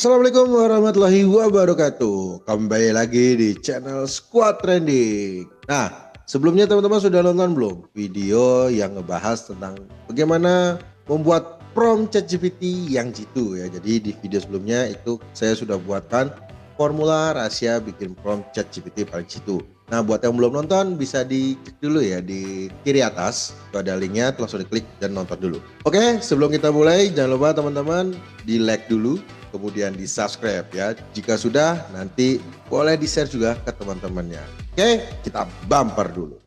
Assalamualaikum warahmatullahi wabarakatuh. Kembali lagi di channel Squad Trending. Nah, sebelumnya teman-teman sudah nonton belum video yang ngebahas tentang bagaimana membuat prompt ChatGPT yang jitu ya. Jadi di video sebelumnya itu saya sudah buatkan formula rahasia bikin prompt ChatGPT paling jitu. Nah, buat yang belum nonton bisa dicek dulu ya di kiri atas. Itu ada linknya, langsung diklik dan nonton dulu. Oke, sebelum kita mulai jangan lupa teman-teman di like dulu, kemudian di subscribe ya. Jika sudah, nanti boleh di share juga ke teman-temannya. Oke, kita bumper dulu.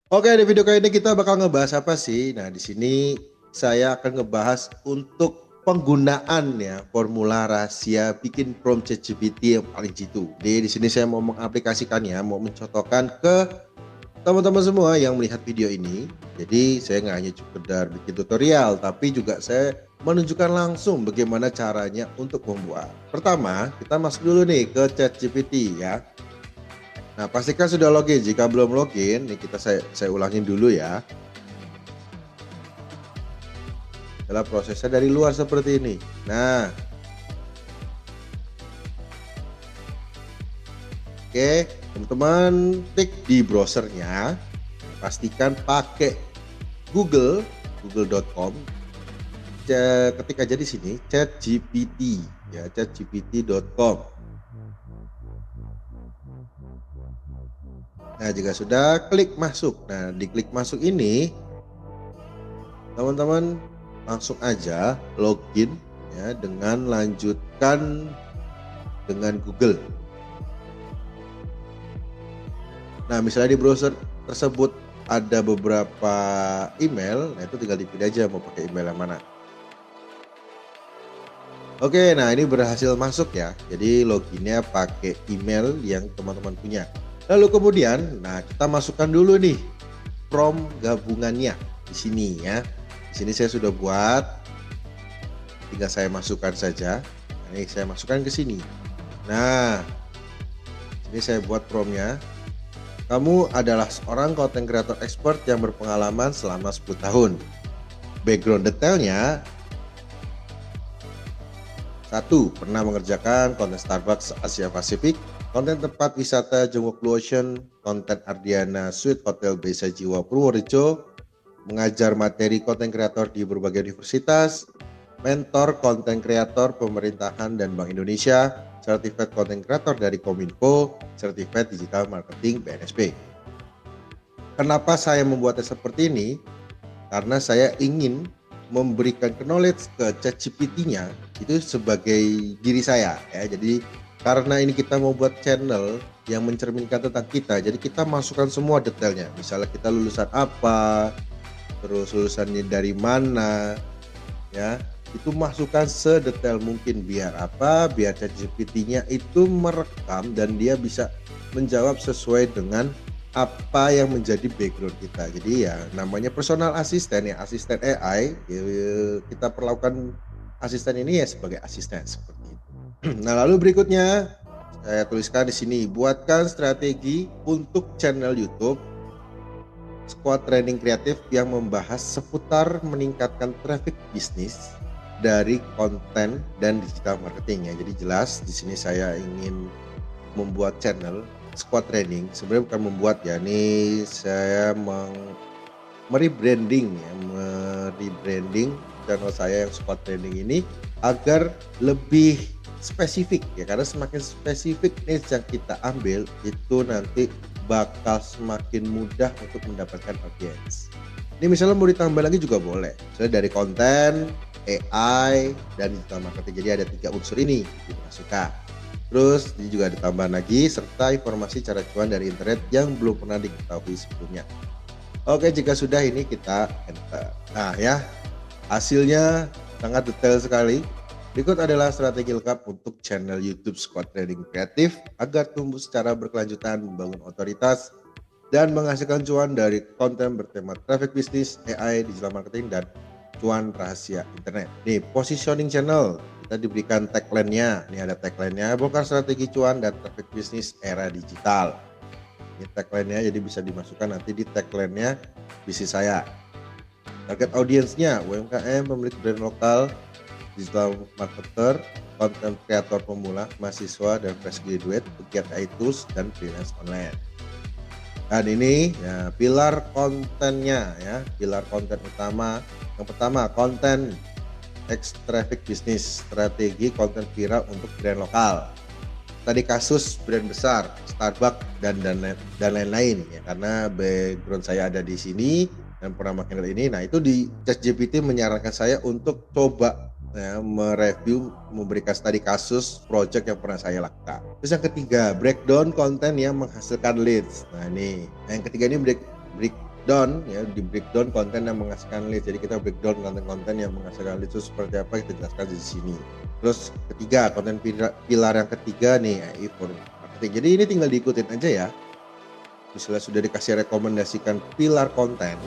Oke, di video kali ini kita bakal ngebahas apa sih? Nah, di sini saya akan ngebahas untuk penggunaan ya formula rahasia bikin prompt ChatGPT yang paling jitu. Jadi di sini saya mau mengaplikasikannya, mau mencontohkan ke teman-teman semua yang melihat video ini. Jadi saya nggak hanya sekedar bikin tutorial, tapi juga saya menunjukkan langsung bagaimana caranya untuk membuat. Pertama, kita masuk dulu nih ke ChatGPT ya. Nah, pastikan sudah login. Jika belum login, nih saya ulangin dulu ya. Adalah prosesnya dari luar seperti ini. Nah, oke, teman-teman klik di browsernya. Pastikan pakai google.com. Ketik aja di sini ChatGPT ya, chatgpt.com. Nah, jika sudah klik masuk. Nah, di klik masuk ini teman-teman langsung aja login ya dengan lanjutkan dengan Google. Nah, misalnya di browser tersebut ada beberapa email, nah itu tinggal dipilih aja mau pakai email yang mana. Oke, nah ini berhasil masuk ya. Jadi loginnya pakai email yang teman-teman punya. Lalu kemudian, nah kita masukkan dulu nih prompt gabungannya di sini ya. Di sini saya sudah buat, tinggal saya masukkan saja. Nah, ini saya masukkan ke sini. Nah, ini saya buat promptnya. Kamu adalah seorang content creator expert yang berpengalaman selama 10 tahun. Background detailnya, 1. Pernah mengerjakan konten Starbucks Asia Pasifik, konten tempat wisata Jungkook Blue Ocean, konten Ardiana Suite Hotel Besa Jiwa Purworejo, mengajar materi konten kreator di berbagai universitas, mentor konten kreator pemerintahan dan Bank Indonesia, certified konten kreator dari Kominfo, certified digital marketing BNSP. Kenapa saya membuatnya seperti ini? Karena saya ingin memberikan knowledge ke ChatGPT-nya itu sebagai diri saya ya. Jadi karena ini kita mau buat channel yang mencerminkan tentang kita, jadi kita masukkan semua detailnya. Misalnya kita lulusan apa, terus lulusannya dari mana, ya itu masukkan sedetail mungkin. Biar apa? Biar ChatGPT-nya itu merekam dan dia bisa menjawab sesuai dengan apa yang menjadi background kita. Jadi ya namanya personal assistant ya, asisten AI ya, kita perlakukan asisten ini ya sebagai asisten seperti itu. Nah, lalu berikutnya saya tuliskan di sini, buatkan strategi untuk channel YouTube Squad Trending Kreatif yang membahas seputar meningkatkan traffic bisnis dari konten dan digital marketing ya. Jadi jelas di sini saya ingin membuat channel Squad Trending. Sebenarnya bukan membuat ya, ini saya merebranding ya, merebranding channel saya yang Squad Trending ini agar lebih spesifik ya, karena semakin spesifik niche yang kita ambil itu nanti bakal semakin mudah untuk mendapatkan audiens. Ini misalnya mau ditambah lagi juga boleh, misalnya dari konten, AI, dan digital marketing. Jadi ada 3 unsur ini dimasukkan. Terus ini juga ditambah lagi serta informasi cara cuan dari internet yang belum pernah diketahui sebelumnya. Oke, jika sudah ini kita enter. Nah ya, hasilnya sangat detail sekali. Berikut adalah strategi lengkap untuk channel YouTube Squad Trending Kreatif agar tumbuh secara berkelanjutan, membangun otoritas, dan menghasilkan cuan dari konten bertema traffic bisnis, AI, digital marketing, dan cuan rahasia internet. Nih, positioning channel. Kita diberikan tagline-nya. Ini ada tagline-nya, bongkar strategi cuan dan traffic bisnis era digital. Ini tagline-nya, jadi bisa dimasukkan nanti di tagline-nya bisnis saya. Target audiensnya UMKM, pemilik brand lokal, digital marketer, content creator pemula, mahasiswa, dan fresh graduate, pegiat AI tools, dan freelance online. Dan ini ya pilar kontennya ya, pilar konten utama. Yang pertama, konten traffic bisnis, strategi konten viral untuk brand lokal. Tadi kasus brand besar, Starbucks dan lain-lain ya, karena background saya ada di sini dan pernah makin ini. Nah, itu di ChatGPT menyarankan saya untuk coba ya, mereview, memberikan studi kasus project yang pernah saya lakukan. Terus yang ketiga, breakdown konten yang menghasilkan leads. Nah, ini yang ketiga ini breakdown ya, di breakdown konten yang menghasilkan leads. Jadi kita breakdown konten-konten yang menghasilkan leads itu seperti apa, kita jelaskan di sini. Terus ketiga, konten pilar yang ketiga nih, AI for marketing. Jadi ini tinggal diikutin aja ya. Misalnya sudah dikasih rekomendasikan pilar konten,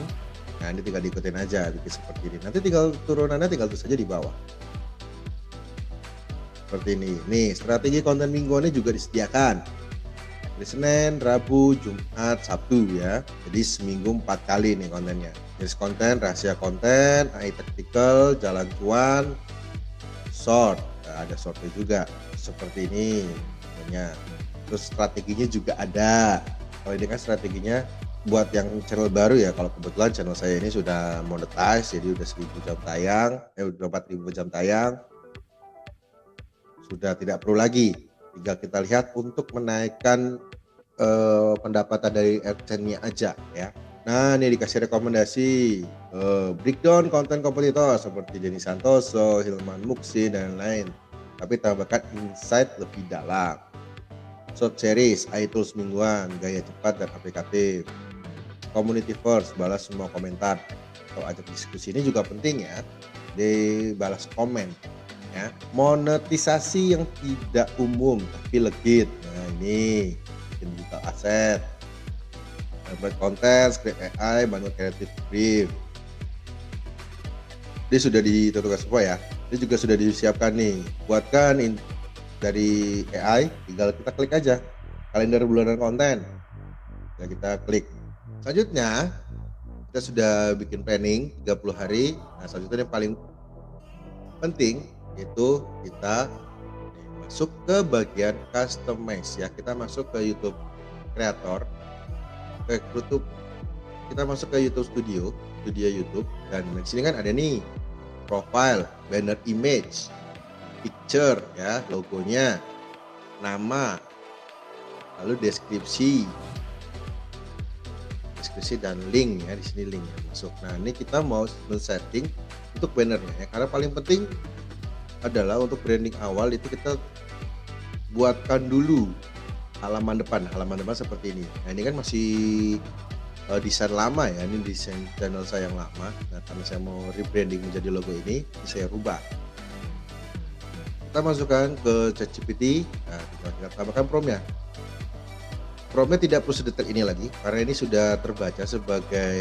nah ini tinggal diikutin aja, bikin seperti ini. Nanti tinggal turunannya tinggal tulis saja di bawah. Seperti ini. Nih, strategi konten mingguannya juga disediakan. Hari Senin, Rabu, Jumat, Sabtu ya. Jadi seminggu 4 kali nih kontennya. Jenis konten, rahasia konten, AI tactical, jalan cuan, short. Nah, ada shortnya juga seperti ini namanya. Terus strateginya juga ada. Kalau ini kan strateginya buat yang channel baru ya. Kalau kebetulan channel saya ini sudah monetize, jadi udah 1000 jam tayang, udah 4000 jam tayang. Sudah tidak perlu lagi, tinggal kita lihat untuk menaikkan pendapatan dari AdSense-nya aja ya. Nah, ini dikasih rekomendasi breakdown konten kompetitor seperti Denny Santoso, Hilman Muksi, dan lain-lain. Tapi tambahkan insight lebih dalam. Short series, AI tools mingguan, gaya cepat dan aplikatif. Community first, balas semua komentar. Kalau ajak diskusi ini juga penting ya, dibalas komen. Ya. Monetisasi yang tidak umum tapi legit. Nah, ini digital asset, template konten, script AI, manual creative brief. Ini sudah ditentukan semua ya. Ini juga sudah disiapkan nih. Buatkan dari AI, tinggal kita klik aja kalender bulanan konten. Nah, kita klik. Selanjutnya kita sudah bikin planning 30 hari. Nah, selanjutnya yang paling penting itu kita masuk ke bagian customize ya. Kita masuk ke YouTube Creator, ke YouTube, kita masuk ke YouTube Studio YouTube, dan di sini kan ada nih profile, banner image, picture ya, logonya, nama, lalu deskripsi dan link ya, di sini link ya masuk. Nah, ini kita mau men-setting untuk bannernya ya, karena paling penting adalah untuk branding awal itu kita buatkan dulu halaman depan seperti ini. Nah, ini kan masih desain lama ya, ini desain channel saya yang lama. Nah, karena saya mau rebranding menjadi logo ini saya rubah. Kita masukkan ke ChatGPT. Nah, kita tambahkan prompt-nya. Prompt-nya tidak perlu sedetail ini lagi karena ini sudah terbaca sebagai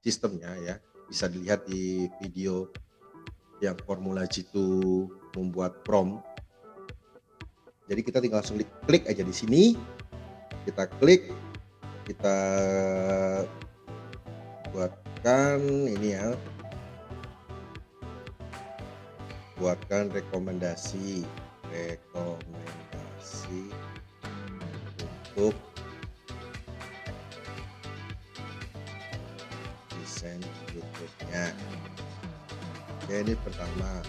sistemnya ya. Bisa dilihat di video yang Formula G2 membuat prompt. Jadi kita tinggal langsung klik aja di sini. Kita klik, kita buatkan ini ya. Buatkan rekomendasi untuk desain YouTube-nya. Oke, ini pertama.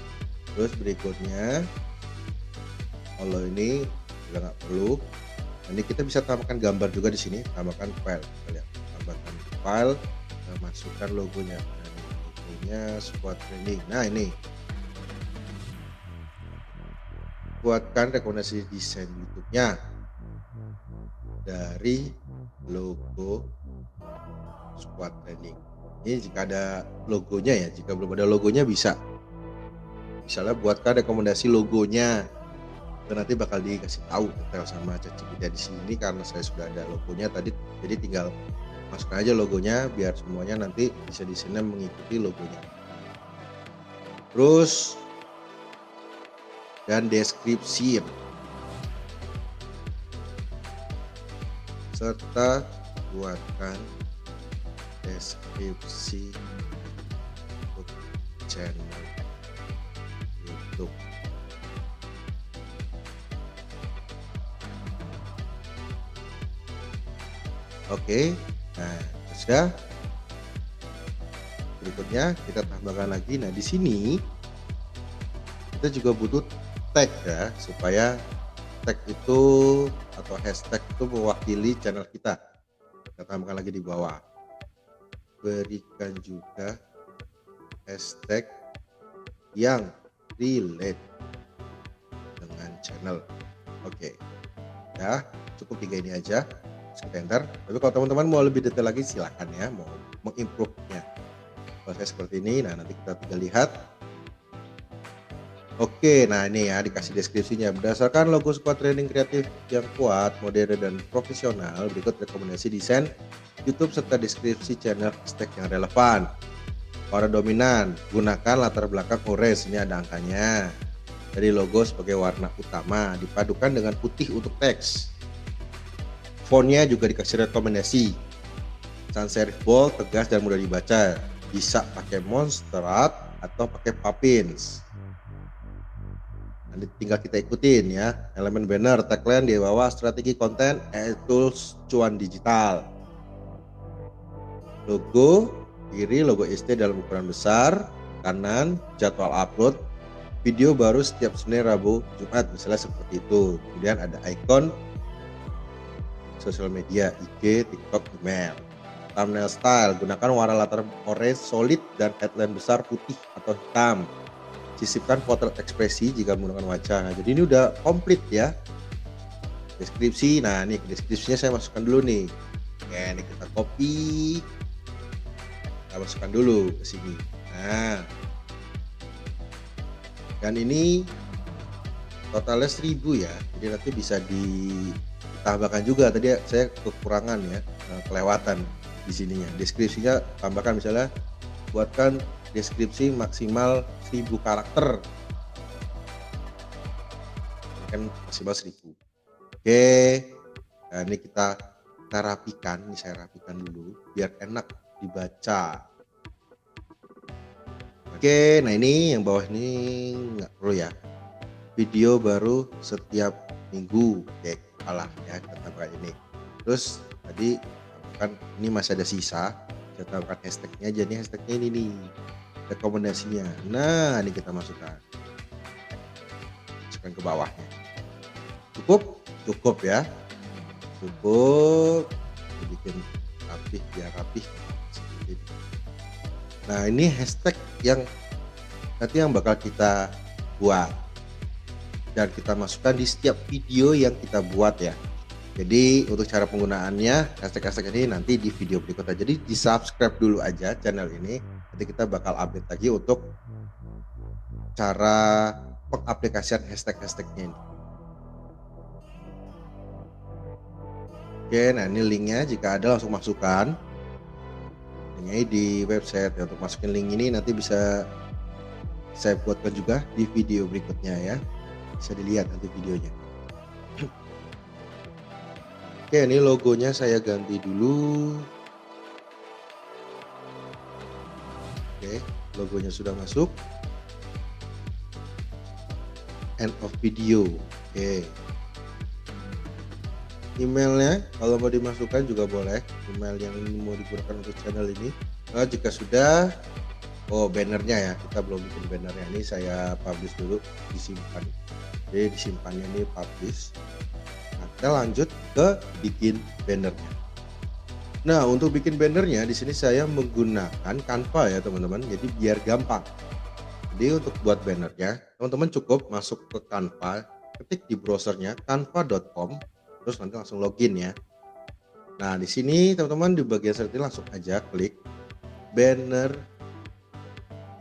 Terus berikutnya, kalau ini udah nggak perlu, ini kita bisa tambahkan gambar juga di sini. Tambahkan file, kita lihat. Tambahkan file, masukkan logonya. Nah, logonya squad training. Nah, ini buatkan rekomendasi desain YouTube-nya dari logo squad training. Ini jika ada logonya ya, jika belum ada logonya bisa. Misalnya buatkan rekomendasi logonya. Dan nanti bakal dikasih tahu detail sama ChatGPT di sini karena saya sudah ada logonya tadi. Jadi tinggal masukkan aja logonya biar semuanya nanti bisa di sini mengikuti logonya. Terus dan deskripsi serta buatkan deskripsi untuk channel YouTube. Oke, nah sudah. Berikutnya kita tambahkan lagi. Nah di sini kita juga butuh tag ya, supaya tag itu atau hashtag itu mewakili channel kita. Kita tambahkan lagi di bawah. Berikan juga hashtag yang relate dengan channel. Oke, ya cukup 3 ini aja. Kita enter. Tapi kalau teman-teman mau lebih detail lagi silahkan ya, mau mengimprove-nya. Kalau saya seperti ini, nah nanti kita tinggal lihat. Oke, nah ini ya dikasih deskripsinya. Berdasarkan logo squad training kreatif yang kuat, modern dan profesional, berikut rekomendasi desain YouTube serta deskripsi channel hashtag yang relevan. Warna dominan, gunakan latar belakang orange, ini ada angkanya. Jadi logo sebagai warna utama, dipadukan dengan putih untuk teks. Fontnya juga dikasih rekomendasi. Sans serif bold, tegas dan mudah dibaca. Bisa pakai monstrat atau pakai papins. Nanti tinggal kita ikutin ya. Elemen banner, tagline di bawah, strategi konten, tools cuan digital. Logo kiri, logo ST dalam ukuran besar. Kanan, jadwal upload video baru setiap Senin, Rabu, Jumat, misalnya seperti itu. Kemudian ada ikon sosial media, IG, TikTok, email. Thumbnail style, gunakan warna latar orange solid dan headline besar putih atau hitam. Sisipkan potret ekspresi jika menggunakan wajah. Nah, jadi ini udah komplit ya. Deskripsi, nah ini deskripsinya saya masukkan dulu nih. Oke, ini kita copy, kita masukkan dulu ke sini. Nah, dan ini totalnya 1000 ya. Jadi nanti bisa ditambahkan juga. Tadi saya kekurangan ya, kelewatan di sininya. Deskripsinya tambahkan, misalnya buatkan deskripsi maksimal 1000 karakter, kan maksimal 1000. Oke, nah ini kita rapikan. Ini saya rapikan dulu biar enak dibaca. Oke, nah ini yang bawah ini nggak perlu ya. Video baru setiap minggu, oke, kalah ya, kita tambahkan ini. Terus tadi kan ini masih ada sisa, kita tambahkan hashtagnya aja. Nih hashtagnya ini nih, rekomendasinya. Nah ini kita masukkan ke bawahnya. Cukup ya, cukup. Bikin rapih, biar rapih seperti ini. Nah ini hashtag yang nanti yang bakal kita buat dan kita masukkan di setiap video yang kita buat ya. Jadi untuk cara penggunaannya hashtag-hashtag ini nanti di video berikutnya. Jadi di subscribe dulu aja channel ini. Nanti kita bakal update lagi untuk cara pengaplikasian hashtag-hashtagnya ini. Oke, nah ini linknya, jika ada langsung masukkan. Linknya di website ya. Untuk masukin link ini nanti bisa saya buatkan juga di video berikutnya ya. Bisa dilihat nanti videonya. Oke, ini logonya saya ganti dulu. Oke, logonya sudah masuk. End of video. Oke. Emailnya kalau mau dimasukkan juga boleh, email yang mau digunakan untuk channel ini. Nah, jika sudah, bannernya ya, kita belum bikin bannernya. Ini saya publish dulu, disimpan. Jadi disimpannya ini publish. Nah, kita lanjut ke bikin bannernya. Nah, untuk bikin bannernya di sini saya menggunakan Canva ya teman-teman. Jadi biar gampang. Jadi untuk buat bannernya, teman-teman cukup masuk ke Canva, ketik di browsernya canva.com. Terus nanti langsung login ya. Nah di sini teman-teman di bagian seperti langsung aja klik banner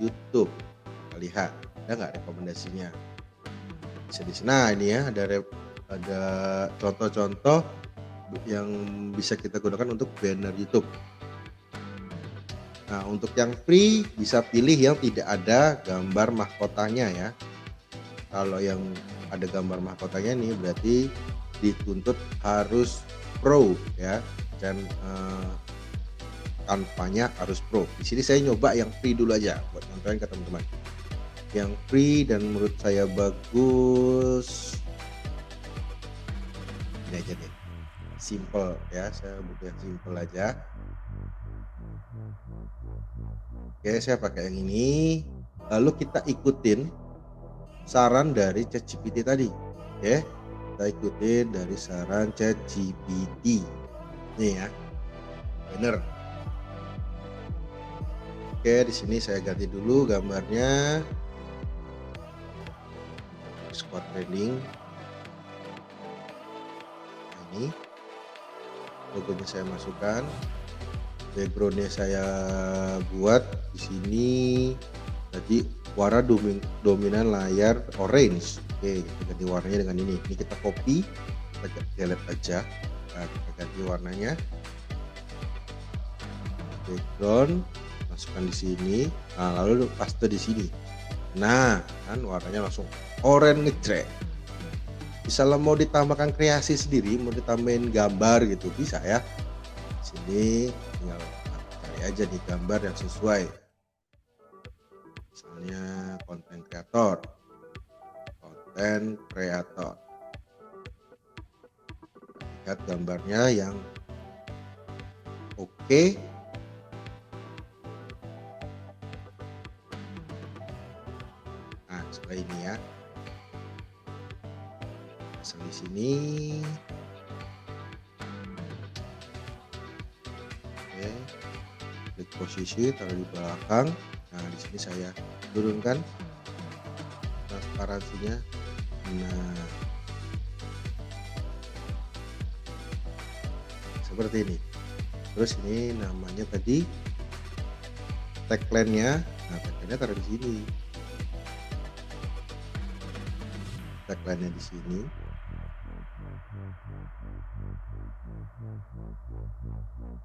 YouTube. Kita lihat ada nggak rekomendasinya. Bisa di sini. Nah ini ya ada contoh-contoh yang bisa kita gunakan untuk banner YouTube. Nah untuk yang free bisa pilih yang tidak ada gambar mahkotanya ya. Kalau yang ada gambar mahkotanya nih berarti dituntut harus pro ya, dan kampanye harus pro. Di sini saya nyoba yang free dulu aja buat nonton ke teman-teman. Yang free dan menurut saya bagus ini aja deh. Simple ya, saya butuh yang simple aja. Oke, saya pakai yang ini. Lalu kita ikutin saran dari ChatGPT tadi. Oke, kita ikutin dari saran ChatGPT. Nih ya, bener. Oke, di sini saya ganti dulu gambarnya. Squad training. Nah, ini logonya saya masukkan. Backgroundnya saya buat di sini tadi warna dominan layar orange. Oke, kita ganti warnanya dengan ini. Ini kita copy, kita delete aja. Nah, kita ganti warnanya. Background masukkan di sini. Nah, lalu paste di sini. Nah, kan warnanya langsung orange ngejreng. Misalnya mau ditambahkan kreasi sendiri, mau ditambahin gambar gitu bisa ya. Sini tinggal cari aja di gambar yang sesuai, misalnya konten kreator, lihat gambarnya yang oke. Nah, seperti ini ya, asal di sini. Oke, klik posisi, taruh di belakang. Nah, di sini saya turunkan transparansinya. Nah, seperti ini. Terus ini namanya tadi tagline-nya. Nah, tagline-nya taruh di sini. Tagline-nya di sini.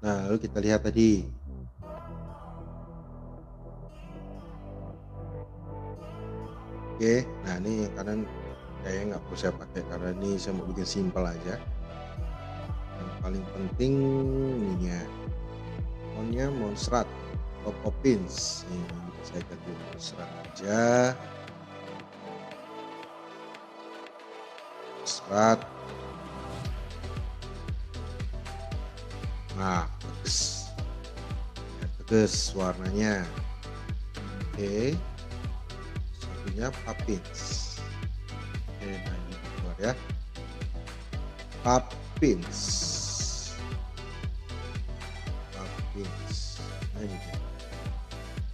Nah, lalu kita lihat tadi. Oke, nah ini yang kanan kayaknya nggak perlu saya pakai karena ini saya mau bikin simpel aja. Yang paling penting ininya, fontnya Montserrat atau Poppins. Ini saya ganti Montserrat aja. Montserrat. Nah, bagus warnanya. Oke, satunya Poppins. Oke, nah ini keluar ya, Poppins. Nah ini dia,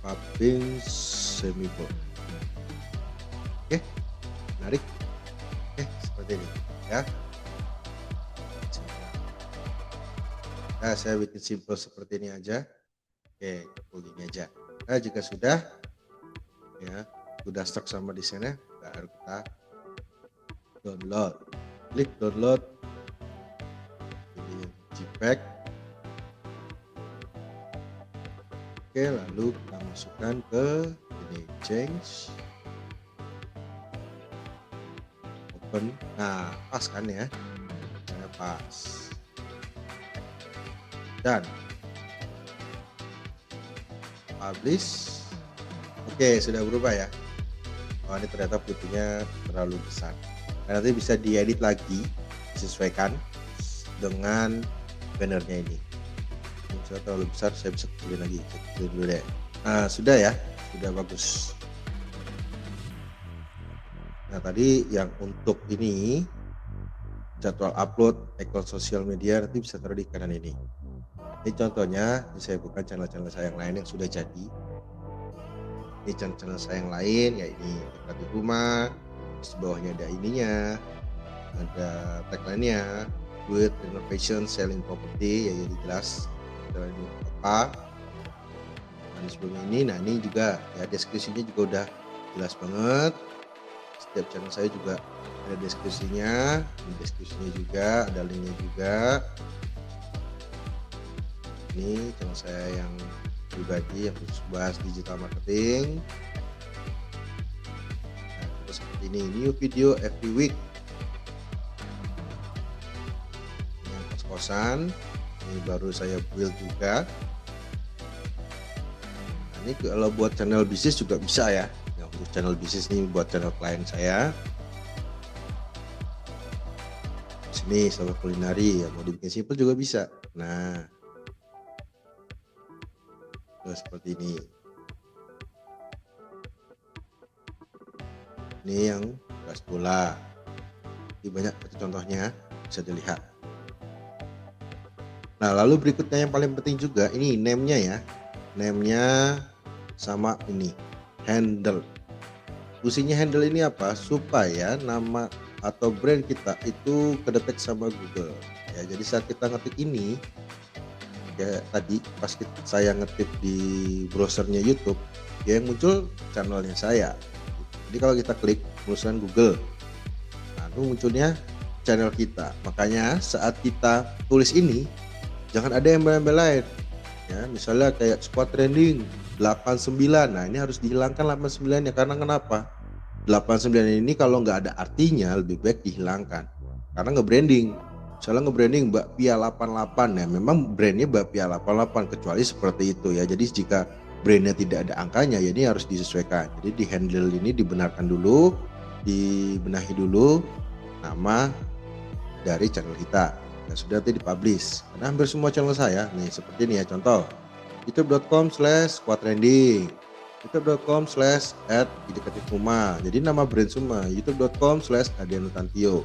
Poppins semibold. Oke, menarik. Oke, seperti ini ya. Nah, saya bikin simple seperti ini aja. Oke, begini aja. Nah, jika sudah ya, sudah stuck sama desainnya, baru kita download. Klik download, pilih JPEG. Oke, lalu kita masukkan ke ini, change, open. Nah, pas kan ya? Nah, pas. Dan publish. Oke, sudah berubah ya. Oh, ini ternyata putihnya terlalu besar. Nah, nanti bisa diedit lagi, disesuaikan dengan bannernya ini. Ini sudah terlalu besar, saya bisa kecilin lagi. Kecilin dulu deh. Nah, sudah ya, sudah bagus. Nah, tadi yang untuk ini jadwal upload ikon sosial media nanti bisa taruh di kanan ini. Ini contohnya, saya buka channel-channel saya yang lain yang sudah jadi. Ini channel saya yang lain, ya ini di rumah. Terus bawahnya ada ininya, ada tagline-nya, with renovation selling property, ya jadi jelas ini apa. Nah, sebelum ini, nah ini juga ya deskripsinya juga udah jelas banget. Setiap channel saya juga ada deskripsinya, di deskripsinya juga ada linknya juga. Ini channel saya yang pribadi yang khusus bahas digital marketing. Nah, terus seperti ini, new video every week. Yang pas kos-kosan. Ini baru saya build juga. Nah, ini kalau buat channel bisnis juga bisa ya. Nah, untuk channel bisnis nih buat channel klien saya. Sini sama kulineri ya, mau dibikin simple juga bisa. Nah, seperti ini. Ini yang beras bola. Ini banyak contohnya, bisa dilihat. Nah, lalu berikutnya yang paling penting juga ini name-nya ya. Name-nya sama ini handle. Fungsinya handle ini apa? Supaya nama atau brand kita itu kedetek sama Google. Ya, jadi saat kita ngetik ini kayak tadi pas saya ngetik di browsernya YouTube, ya yang muncul channelnya saya. Jadi kalau kita klik tulisan Google, lalu munculnya channel kita. Makanya saat kita tulis ini jangan ada embel-embel lain. Ya, misalnya kayak squad trending 89. Nah, ini harus dihilangkan 89 ya, karena kenapa? 89 ini kalau nggak ada artinya lebih baik dihilangkan. Karena nge-branding. Misalnya nge-branding Bakpia 88 ya, memang brandnya Bakpia 88 kecuali seperti itu ya. Jadi jika brandnya tidak ada angkanya ya ini harus disesuaikan. Jadi di handle ini dibenarkan dulu, dibenahi dulu nama dari channel kita. Nah, sudah nanti dipublish. Karena hampir semua channel saya nih seperti ini ya, contoh youtube.com/squadtrending, youtube.com/@idekatifuma. Jadi nama brand semua, youtube.com/adianutantio,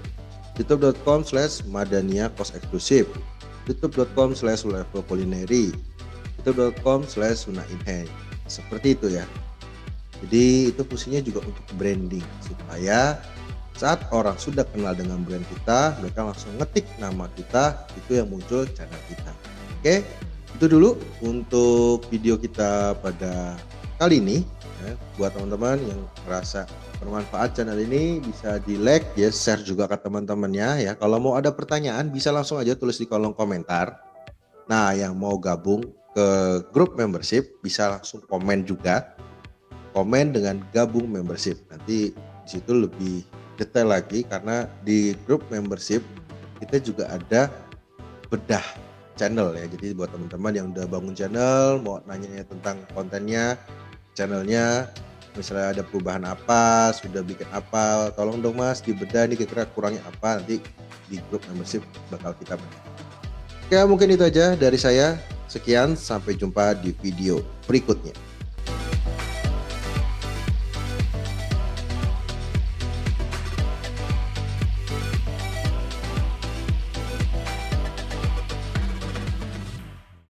youtube.com/madania kos eksklusif, youtube.com/level kulineri, youtube.com/sunainheng. Seperti itu ya. Jadi itu fungsinya juga untuk branding supaya saat orang sudah kenal dengan brand kita, mereka langsung ngetik nama kita, itu yang muncul channel kita. Oke, itu dulu untuk video kita pada kali ini. Ya, buat teman-teman yang merasa bermanfaat channel ini bisa di like ya, share juga ke teman-temannya ya. Kalau mau ada pertanyaan bisa langsung aja tulis di kolom komentar. Nah, yang mau gabung ke grup membership bisa langsung komen juga. Komen dengan gabung membership. Nanti di situ lebih detail lagi karena di grup membership kita juga ada bedah channel ya. Jadi buat teman-teman yang udah bangun channel, mau nanya tentang kontennya, channelnya, misalnya ada perubahan apa, sudah bikin apa, tolong dong mas dibedah nih kira-kira kurangnya apa, nanti di grup membership bakal kita bedah. Oke, mungkin itu aja dari saya. Sekian, sampai jumpa di video berikutnya.